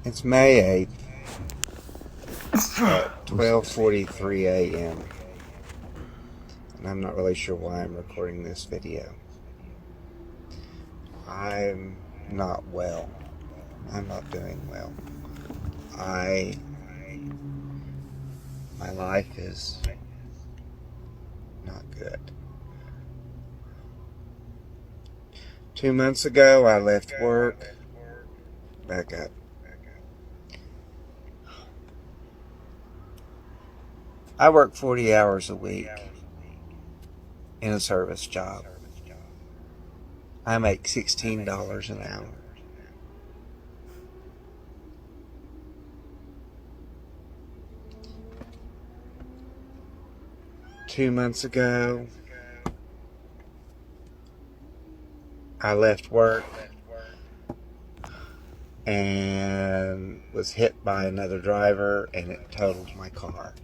It's May 8th at 12:43 a.m. and I'm not really sure why I'm recording this video. I'm not well. I'm not doing well. My life is not good. 2 months ago, I left work. Back up. I work 40 hours a week in a service job. I make $16 an hour. Two months ago, I left work and was hit by another driver, and it totaled my car.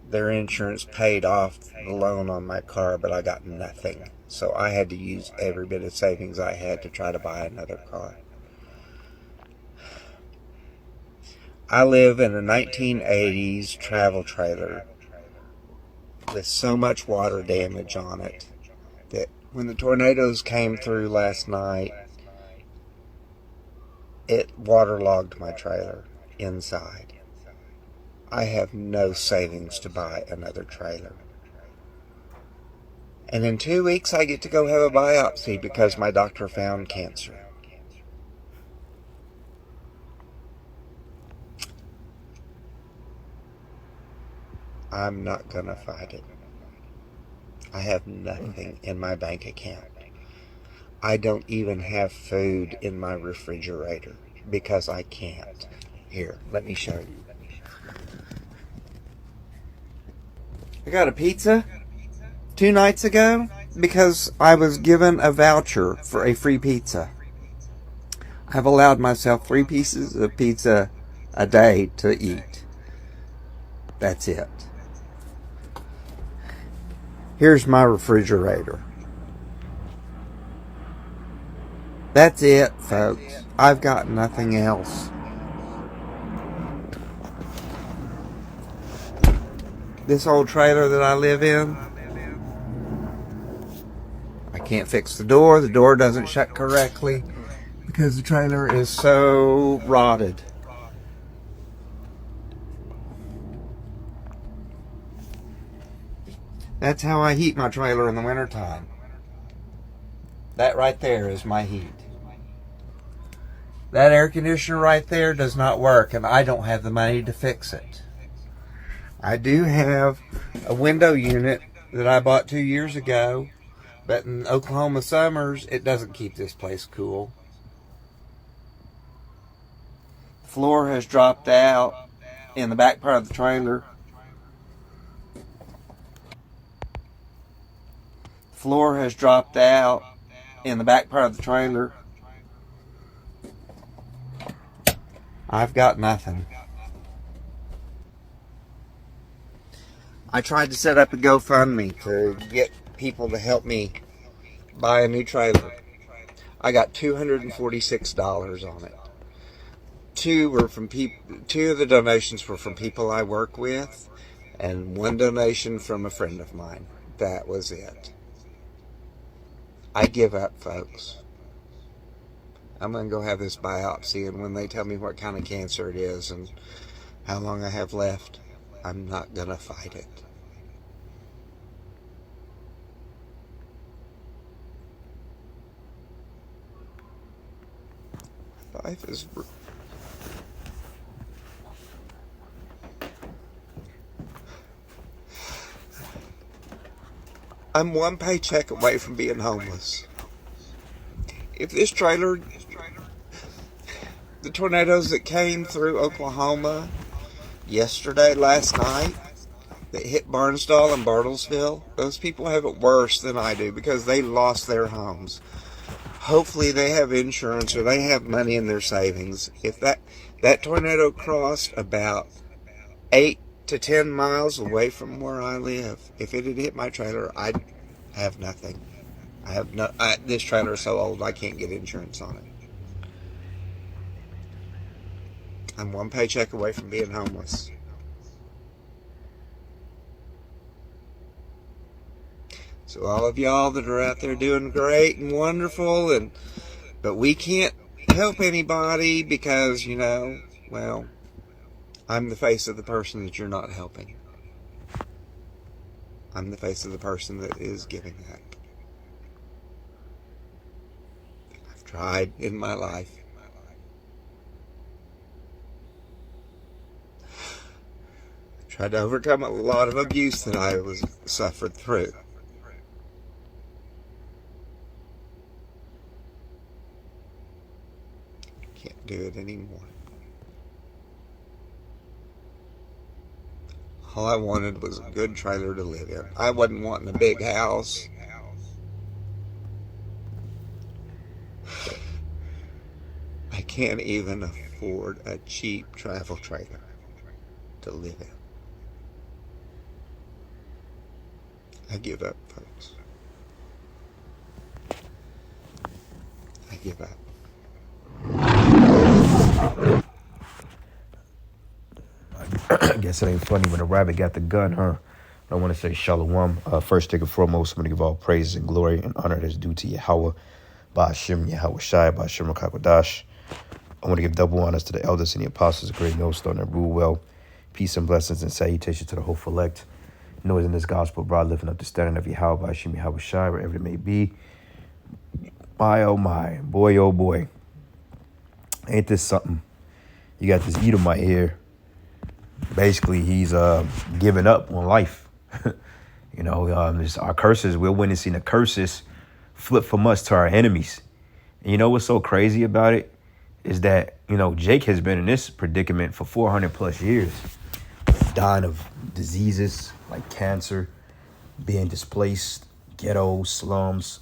Their insurance paid off the loan on my car, but I got nothing. So I had to use every bit of savings I had to try to buy another car. I live in a 1980s travel trailer with so much water damage on it that when the tornadoes came through last night, it waterlogged my trailer inside. I have no savings to buy another trailer. And in 2 weeks, I get to go have a biopsy because my doctor found cancer. I'm not gonna fight it. I have nothing in my bank account. I don't even have food in my refrigerator because I can't. Here, let me show you. I got a pizza 2 nights ago because I was given a voucher for a free pizza. I've allowed myself 3 pieces of pizza a day to eat. That's it. Here's my refrigerator. That's it, folks. I've got nothing else. This old trailer that I live in, I can't fix the door. The door doesn't shut correctly because the trailer is so rotted. That's how I heat my trailer in the wintertime. That right there is my heat. That air conditioner right there does not work, and I don't have the money to fix it. I do have a window unit that I bought 2 years ago, but in Oklahoma summers, it doesn't keep this place cool. The floor has dropped out in the back part of the trailer. The floor has dropped out in the back part of the trailer. I've got nothing. I tried to set up a GoFundMe to get people to help me buy a new trailer. I got $246 on it. Two of the donations were from people I work with, and one donation from a friend of mine. That was it. I give up, folks. I'm going to go have this biopsy, and when they tell me what kind of cancer it is and how long I have left, I'm not going to fight it. Life is... I'm one paycheck away from being homeless. If this trailer, the tornadoes that came through Oklahoma last night, that hit Barnsdall and Bartlesville, those people have it worse than I do because they lost their homes. Hopefully they have insurance or they have money in their savings. If that tornado crossed about 8 to 10 miles away from where I live, if it had hit my trailer, I'd have nothing. This trailer is so old I can't get insurance on it. I'm one paycheck away from being homeless. So all of y'all that are out there doing great and wonderful, but we can't help anybody because, well, I'm the face of the person that you're not helping. I'm the face of the person that is giving that. I've tried in my life. I tried to overcome a lot of abuse that I was suffered through. Can't do it anymore. All I wanted was a good trailer to live in. I wasn't wanting a big house. I can't even afford a cheap travel trailer to live in. I give up, folks. I give up. I guess it ain't funny when a rabbit got the gun, huh? I want to say shalom. First, take and foremost, I'm going to give all praise and glory and honor that's due to Yahweh, Ba'ashem, Yahweh Shai, Ba'ashem Rakakwadash. I want to give double honors to the elders and the apostles, the great millstone that rule well. Peace and blessings and salutation to the whole elect. Noise in this gospel, broad, lifting up the standard of Yahweh, Ba'ashem, Yahweh Shai, wherever it may be. My, oh my, boy, ain't this something? You got this Edomite here. Basically, he's giving up on life. Our curses, we're witnessing the curses flip from us to our enemies. And you know what's so crazy about it is that, Jake has been in this predicament for 400 plus years, dying of diseases like cancer, being displaced, ghettos, slums,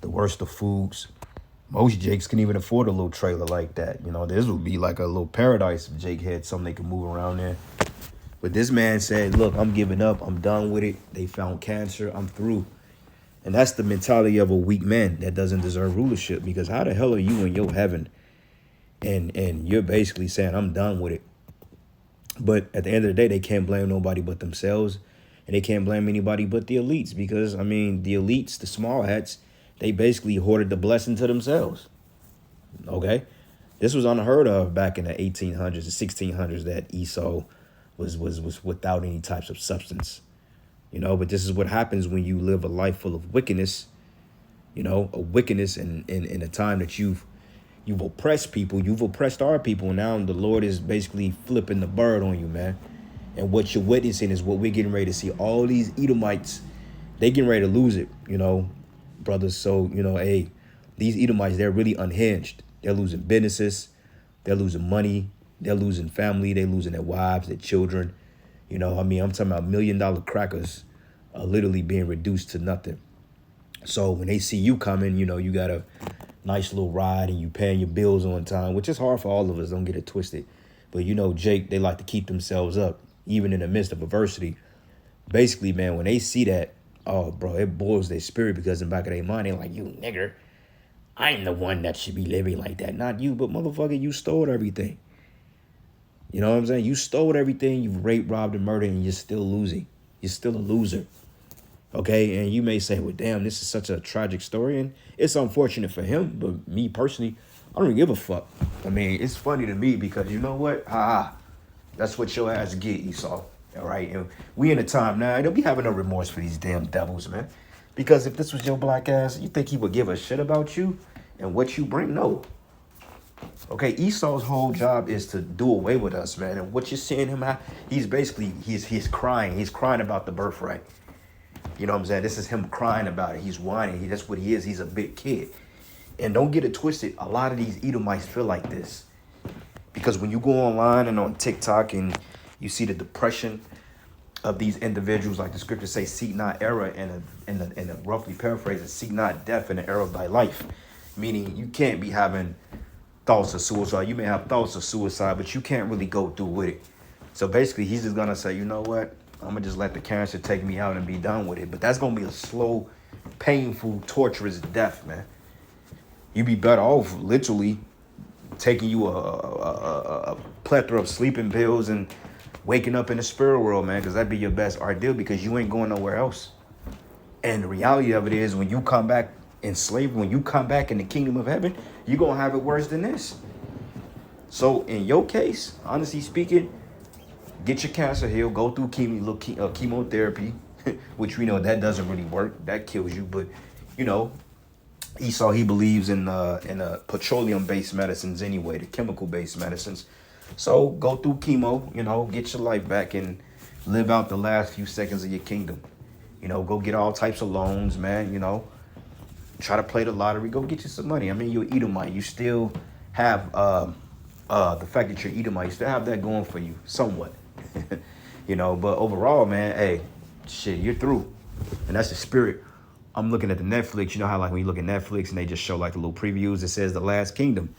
the worst of foods. Most Jakes can even afford a little trailer like that. This would be like a little paradise if Jake had something they could move around in. But this man said, look, I'm giving up. I'm done with it. They found cancer. I'm through. And that's the mentality of a weak man that doesn't deserve rulership. Because how the hell are you in your heaven? And you're basically saying, I'm done with it. But at the end of the day, they can't blame nobody but themselves. And they can't blame anybody but the elites. Because, the elites, the small hats, they basically hoarded the blessing to themselves. Okay? This was unheard of back in the 1800s, the 1600s, that Esau was without any types of substance, but this is what happens when you live a life full of wickedness, a wickedness in a time that you've oppressed people, you've oppressed our people, and now the Lord is basically flipping the bird on you, man. And what you're witnessing is what we're getting ready to see. All these Edomites, they getting ready to lose it, brothers. So, hey, these Edomites, they're really unhinged. They're losing businesses, they're losing money, they're losing family. They're losing their wives, their children. I'm talking about $1 million crackers are literally being reduced to nothing. So when they see you coming, you got a nice little ride and you paying your bills on time, which is hard for all of us. Don't get it twisted. But, Jake, they like to keep themselves up, even in the midst of adversity. Basically, man, when they see that, oh, bro, it boils their spirit because in the back of their mind, they're like, you nigger, I'm the one that should be living like that. Not you, but motherfucker, you stole everything. You know what I'm saying? You stole everything, you've raped, robbed, and murdered, and you're still losing. You're still a loser. Okay? And you may say, well, damn, this is such a tragic story. And it's unfortunate for him, but me personally, I don't even give a fuck. It's funny to me because you know what? That's what your ass get, Esau. All right? And we in a time now, don't be having no remorse for these damn devils, man. Because if this was your black ass, you think he would give a shit about you and what you bring? No. Okay, Esau's whole job is to do away with us, man. And what you're seeing him at, he's basically, he's crying. He's crying about the birthright. You know what I'm saying? This is him crying about it. He's whining. That's what he is. He's a big kid. And don't get it twisted. A lot of these Edomites feel like this. Because when you go online and on TikTok and you see the depression of these individuals, like the scriptures say, seek not error, and a roughly paraphrase, seek not death in the error of thy life. Meaning you can't be having thoughts of suicide. You may have thoughts of suicide, but you can't really go through with it. So basically, he's just gonna say, you know what? I'm gonna just let the cancer take me out and be done with it. But that's gonna be a slow, painful, torturous death, man. You be better off literally taking you a plethora of sleeping pills and waking up in the spirit world, man, because that'd be your best ideal because you ain't going nowhere else. And the reality of it is when you come back in slavery, when you come back in the kingdom of heaven, you're going to have it worse than this. So in your case, honestly speaking, get your cancer healed, go through chemotherapy, which we know that doesn't really work. That kills you. But, you know, Esau, he believes in petroleum-based medicines anyway, the chemical-based medicines. So go through chemo, you know, get your life back and live out the last few seconds of your kingdom. You know, go get all types of loans, man, you know. Try to play the lottery, go get you some money. I mean, you're an Edomite. You still have the fact that you're Edomite, you still have that going for you somewhat. You know, but overall, man, hey, shit, you're through. And that's the spirit. I'm looking at the Netflix. You know how like when you look at Netflix and they just show like the little previews, it says the last kingdom.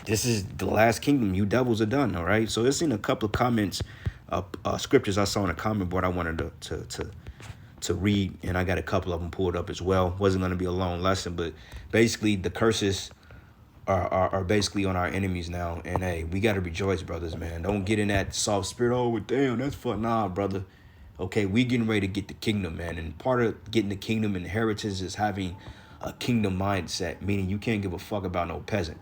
This is the last kingdom. You devils are done, all right? So it's in a couple of comments, scriptures I saw on a comment board I wanted to read, and I got a couple of them pulled up as well. Wasn't going to be a long lesson, but basically the curses are basically on our enemies now. And hey, we got to rejoice, brothers, man. Don't get in that soft spirit. Oh, damn, that's fun. Nah, brother. Okay, we getting ready to get the kingdom, man. And part of getting the kingdom inheritance is having a kingdom mindset, meaning you can't give a fuck about no peasant.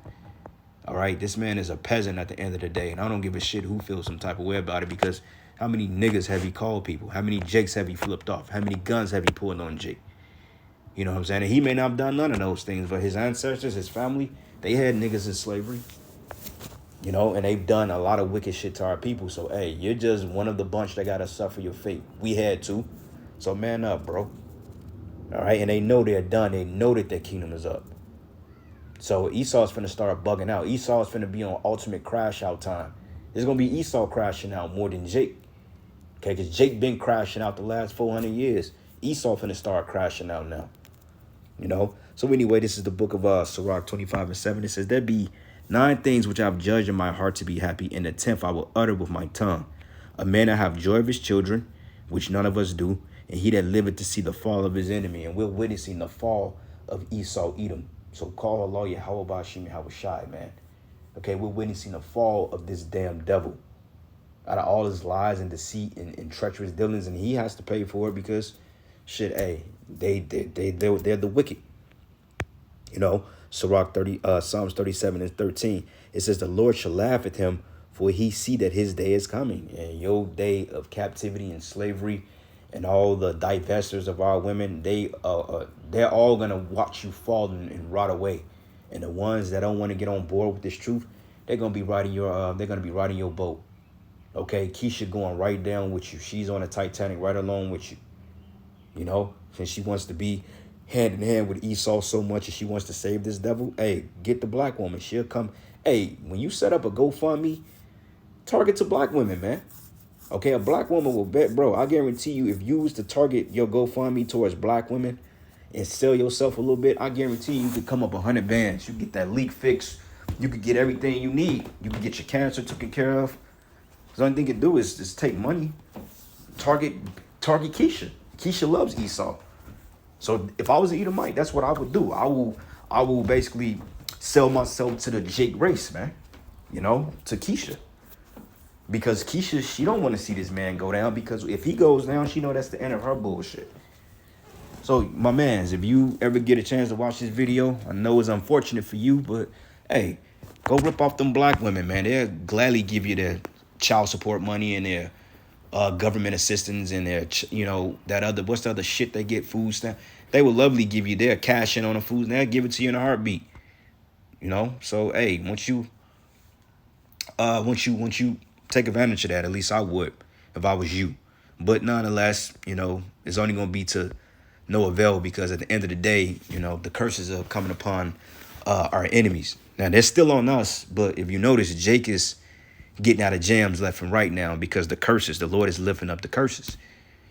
All right, this man is a peasant at the end of the day, and I don't give a shit who feels some type of way about it, because how many niggas have he called people? How many Jakes have he flipped off? How many guns have he pulled on Jake? You know what I'm saying? And he may not have done none of those things, but his ancestors, his family, they had niggas in slavery. You know, and they've done a lot of wicked shit to our people. So, hey, you're just one of the bunch that got to suffer your fate. We had to. So, man up, bro. All right? And they know they're done. They know that their kingdom is up. So, Esau's finna start bugging out. Esau's finna be on ultimate crash out time. There's going to be Esau crashing out more than Jake. Okay? Because Jake been crashing out the last 400 years. Esau finna start crashing out now. You know? So, anyway, this is the book of Sirach 25:7. It says, there be 9 things which I have judged in my heart to be happy, and the 10th I will utter with my tongue. A man that have joy of his children, which none of us do, and he that liveth to see the fall of his enemy. And we're witnessing the fall of Esau, Edom. So call Allah Yahweh Bashim Yahweh Shai, man. Okay, we're witnessing the fall of this damn devil. Out of all his lies and deceit and treacherous dealings, and he has to pay for it because, shit, hey, they're the wicked. You know, Sirach Psalms 37:13. It says, the Lord shall laugh at him, for he see that his day is coming. And your day of captivity and slavery and all the divestors of our women, they're all going to watch you fall and rot away. And the ones that don't want to get on board with this truth, they're going to be riding your boat. Okay, Keisha going right down with you. She's on the Titanic right along with you. You know, and she wants to be hand in hand with Esau so much, and she wants to save this devil. Hey, get the black woman. She'll come. Hey, when you set up a GoFundMe, target to black women, man. Okay, a black woman will bet, bro. I guarantee you, if you was to target your GoFundMe towards black women and sell yourself a little bit, I guarantee you could come up 100 bands. You get that leak fixed. You could get everything you need. You could get your cancer taken care of. The only thing you can do is just take money. Target Keisha. Keisha loves Esau. So if I was an Edomite, that's what I would do. I will basically sell myself to the Jake race, man. You know, to Keisha. Because Keisha, she don't want to see this man go down, because if he goes down, she know that's the end of her bullshit. So, my mans, if you ever get a chance to watch this video, I know it's unfortunate for you, but hey, go rip off them black women, man. They'll gladly give you their child support money and their government assistance and their, you know, what's the other shit they get, food stamp. They will lovely give you their cash in on the food, and they'll give it to you in a heartbeat. You know, so hey, once you take advantage of that, at least I would if I was you. But nonetheless, you know, it's only gonna be to no avail, because at the end of the day, you know, the curses are coming upon our enemies. Now they're still on us, but if you notice, Jake is getting out of jams left and right now, because the Lord is lifting up the curses.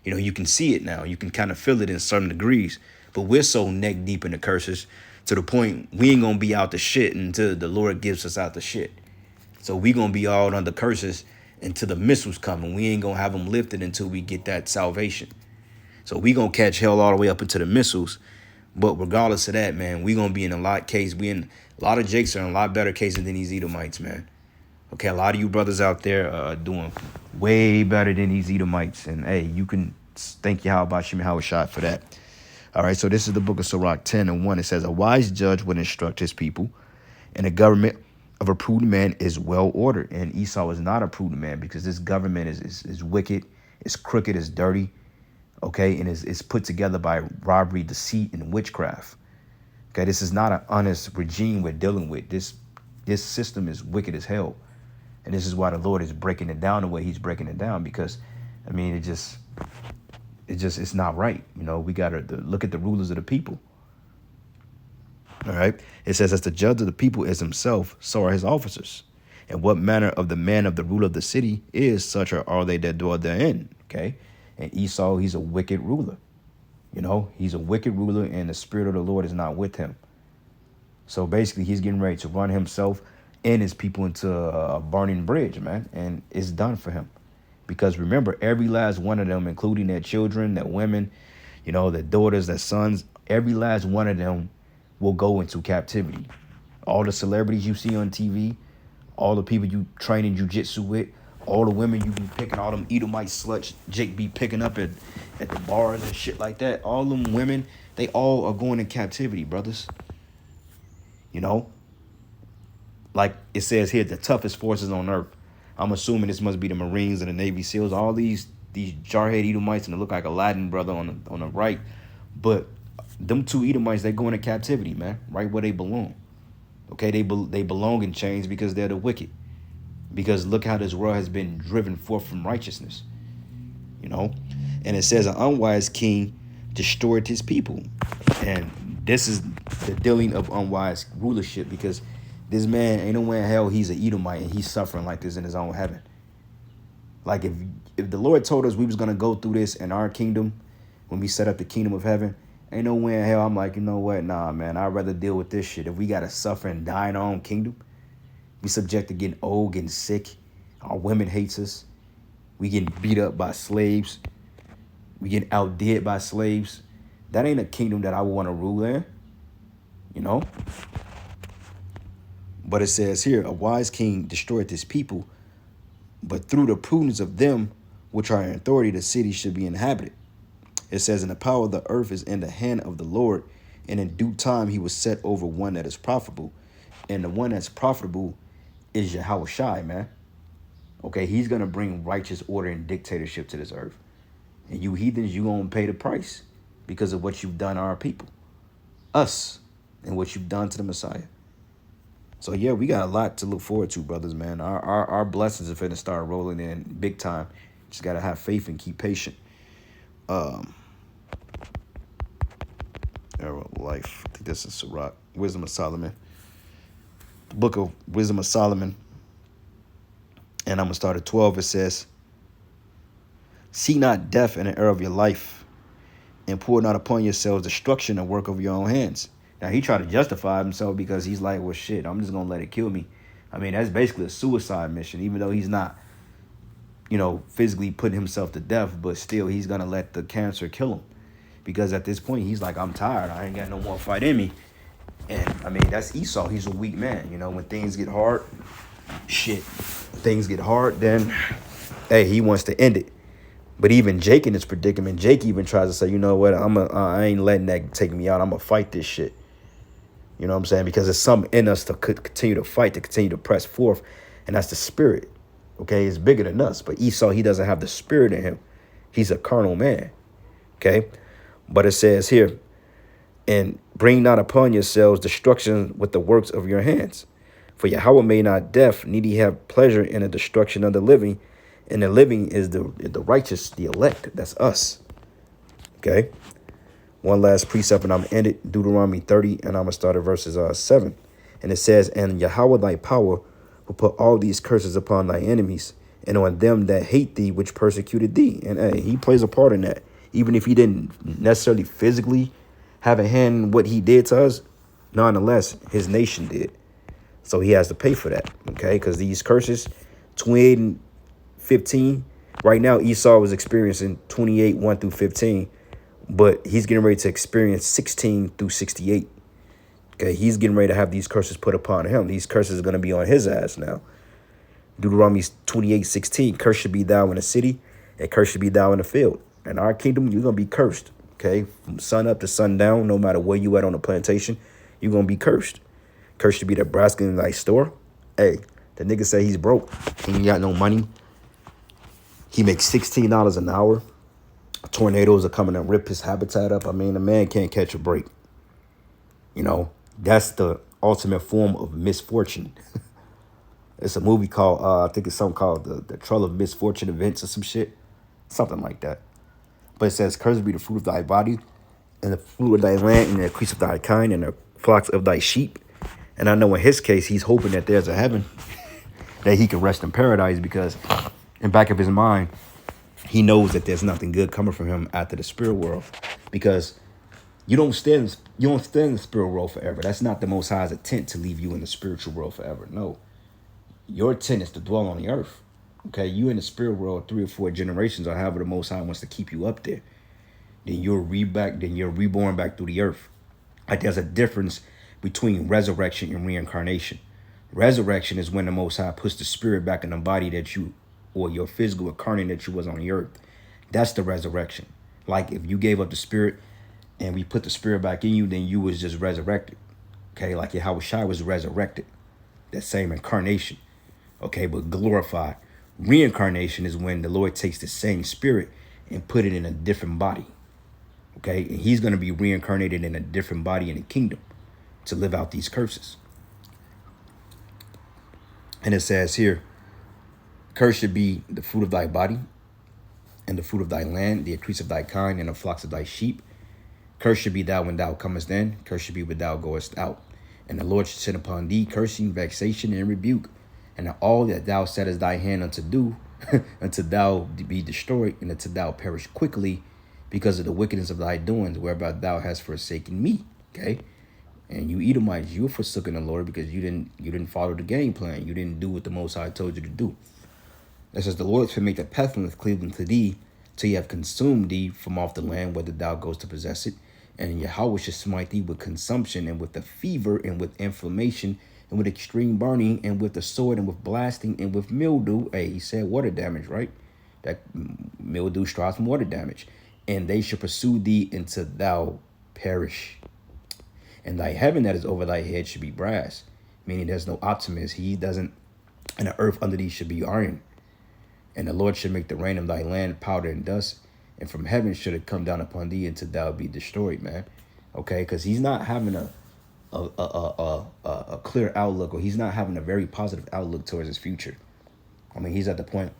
You know, you can see it now. You can kind of feel it in certain degrees. But we're so neck deep in the curses to the point we ain't going to be out the shit until the Lord gives us out the shit. So we going to be all under curses until the missiles come. And we ain't going to have them lifted until we get that salvation. So we going to catch hell all the way up into the missiles. But regardless of that, man, we gonna be in a lot case. We in a lot of Jakes are in a lot better cases than these Edomites, man. Okay, a lot of you brothers out there are doing way better than these Edomites. And hey, you can thank Yahweh Shem Shai for that. All right, so this is the book of Sirach 10:1. It says, a wise judge would instruct his people, and the government of a prudent man is well ordered. And Esau is not a prudent man because this government is wicked, it's crooked, it's dirty, okay, and it's put together by robbery, deceit, and witchcraft. Okay, this is not an honest regime we're dealing with. This system is wicked as hell. And this is why the Lord is breaking it down the way he's breaking it down, because, I mean, it's not right. You know, we got to look at the rulers of the people. All right. It says, as the judge of the people is himself, so are his officers. And what manner of the man of the ruler of the city is, such are they that dwell therein. Okay. And Esau, he's a wicked ruler. You know, he's a wicked ruler, and the spirit of the Lord is not with him. So basically, he's getting ready to run himself and his people into a burning bridge, man. And it's done for him. Because remember, every last one of them, including their children, their women, you know, their daughters, their sons, every last one of them will go into captivity. All the celebrities you see on TV, all the people you train in jiu-jitsu with, all the women you be picking, all them Edomite sluts Jake be picking up at the bars and shit like that, all them women, they all are going in captivity, brothers. You know? Like it says here, the toughest forces on earth. I'm assuming this must be the Marines and the Navy SEALs. All these jarhead Edomites, and they look like Aladdin, brother, on the right. But them two Edomites, they go into captivity, man, right where they belong. Okay, they belong in chains because they're the wicked. Because look how this world has been driven forth from righteousness. You know? And it says an unwise king destroyed his people. And this is the dealing of unwise rulership, because this man ain't nowhere in hell he's an Edomite and he's suffering like this in his own heaven. Like if the Lord told us we was going to go through this in our kingdom, when we set up the kingdom of heaven, ain't nowhere in hell I'm like, you know what? Nah, man, I'd rather deal with this shit. If we got to suffer and die in our own kingdom, we subject to getting old, getting sick. Our women hates us. We getting beat up by slaves. We getting outdid by slaves. That ain't a kingdom that I would want to rule in, you know? But it says here, a wise king destroyed his people, but through the prudence of them which are in authority, the city should be inhabited. It says, and the power of the earth is in the hand of the Lord, and in due time he will set over one that is profitable. And the one that's profitable is Yahweh Shai, man. Okay, he's going to bring righteous order and dictatorship to this earth. And you heathens, you going to pay the price because of what you've done to our people, us, and what you've done to the Messiah. So, yeah, we got a lot to look forward to, brothers, man. Our blessings are finna start rolling in big time. Just got to have faith and keep patient. Arrow of Life. I think this is Sirach. Wisdom of Solomon. The book of Wisdom of Solomon. And I'm going to start at 12. It says, see not death in the era of your life, and pour not upon yourselves destruction and work of your own hands. Now, he tried to justify himself because he's like, well, shit, I'm just going to let it kill me. I mean, that's basically a suicide mission, even though he's not, you know, physically putting himself to death, but still he's going to let the cancer kill him. Because at this point, he's like, I'm tired. I ain't got no more fight in me. And, I mean, that's Esau. He's a weak man. You know, when things get hard, things get hard, then, hey, he wants to end it. But even Jake in this predicament, Jake even tries to say, you know what, I ain't letting that take me out. I'm going to fight this shit. You know what I'm saying? Because there's something in us to continue to fight, to continue to press forth. And that's the spirit. Okay, it's bigger than us. But Esau, he doesn't have the spirit in him. He's a carnal man. Okay? But it says here, and bring not upon yourselves destruction with the works of your hands. For Yahweh made not death, neither have pleasure in the destruction of the living. And the living is the righteous, the elect. That's us. Okay? One last precept, and I'm going to end it. Deuteronomy 30, and I'm going to start at verses 7. And it says, and Yahweh thy power will put all these curses upon thy enemies, and on them that hate thee, which persecuted thee. And hey, he plays a part in that. Even if he didn't necessarily physically have a hand in what he did to us, nonetheless, his nation did. So he has to pay for that, okay? Because these curses, 28 and 15, right now Esau was experiencing 28, 1 through 15, but he's getting ready to experience 16 through 68. Okay, he's getting ready to have these curses put upon him. These curses are going to be on his ass now. Deuteronomy 28:16, cursed should be thou in the city, and cursed should be thou in the field. In our kingdom, you're going to be cursed. Okay, from sun up to sundown, no matter where you at on the plantation, you're going to be cursed. Cursed should be the basket in thy store. Hey, the nigga say he's broke. He ain't got no money. He makes $16 an hour. Tornadoes are coming and rip his habitat up. I mean, the man can't catch a break. You know, that's the ultimate form of misfortune. It's a movie called, I think it's something called the Trail of Misfortune Events or some shit. Something like that. But it says, cursed be the fruit of thy body, and the fruit of thy land, and the increase of thy kind, and the flocks of thy sheep. And I know in his case, he's hoping that there's a heaven, that he can rest in paradise, because in back of his mind, he knows that there's nothing good coming from him after the spirit world, because you don't stay in the spirit world forever. That's not the Most High's intent to leave you in the spiritual world forever. No, your intent is to dwell on the earth. Okay, you in the spirit world 3 or 4 generations, or however the Most High wants to keep you up there. Then you're reborn back through the earth. Like, there's a difference between resurrection and reincarnation. Resurrection is when the Most High puts the spirit back in the body that you, or your physical incarnate that you was on the earth. That's the resurrection. Like, if you gave up the spirit and we put the spirit back in you, then you was just resurrected. Okay, like Yahweh Shai was resurrected. That same incarnation. Okay, but glorified. Reincarnation is when the Lord takes the same spirit and put it in a different body. Okay, and he's going to be reincarnated in a different body in the kingdom to live out these curses. And it says here, cursed should be the fruit of thy body, and the fruit of thy land, the increase of thy kind, and the flocks of thy sheep. Cursed should be thou when thou comest in, cursed should be when thou goest out. And the Lord should send upon thee cursing, vexation, and rebuke, and all that thou settest thy hand unto do, until thou be destroyed, and until thou perish quickly, because of the wickedness of thy doings, whereby thou hast forsaken me. Okay, and you Edomites, you were forsaken the Lord because you didn't follow the game plan. You didn't do what the Most High told you to do. It says, the Lord shall make the pestilence cleave unto thee, till he have consumed thee from off the land, whether thou goest to possess it. And Yahweh shall smite thee with consumption, and with the fever, and with inflammation, and with extreme burning, and with the sword, and with blasting, and with mildew. Hey, he said water damage, right? That mildew strives from water damage. And they shall pursue thee until thou perish. And thy heaven that is over thy head should be brass, meaning there's no optimist. He doesn't, and the earth under thee should be iron. And the Lord should make the rain of thy land powder and dust, and from heaven should it come down upon thee until thou be destroyed, man. Okay, because he's not having a clear outlook, or he's not having a very positive outlook towards his future. I mean, he's at the point,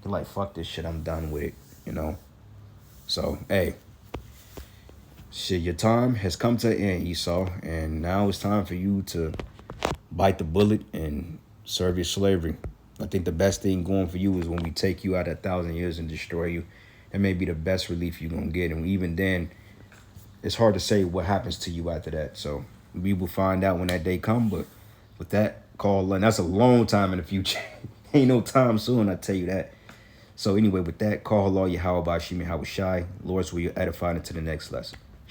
he's like, fuck this shit, I'm done with it, you know. So, hey, shit, your time has come to an end, Esau, and now it's time for you to bite the bullet and serve your slavery. I think the best thing going for you is when we take you out 1,000 years and destroy you. It may be the best relief you're going to get. And even then, it's hard to say what happens to you after that. So we will find out when that day comes. But with that call, and that's a long time in the future. Ain't no time soon, I tell you that. So anyway, with that, call Allah Yahweh Bashim Yahweh Shai. Lord's will you edify into the next lesson.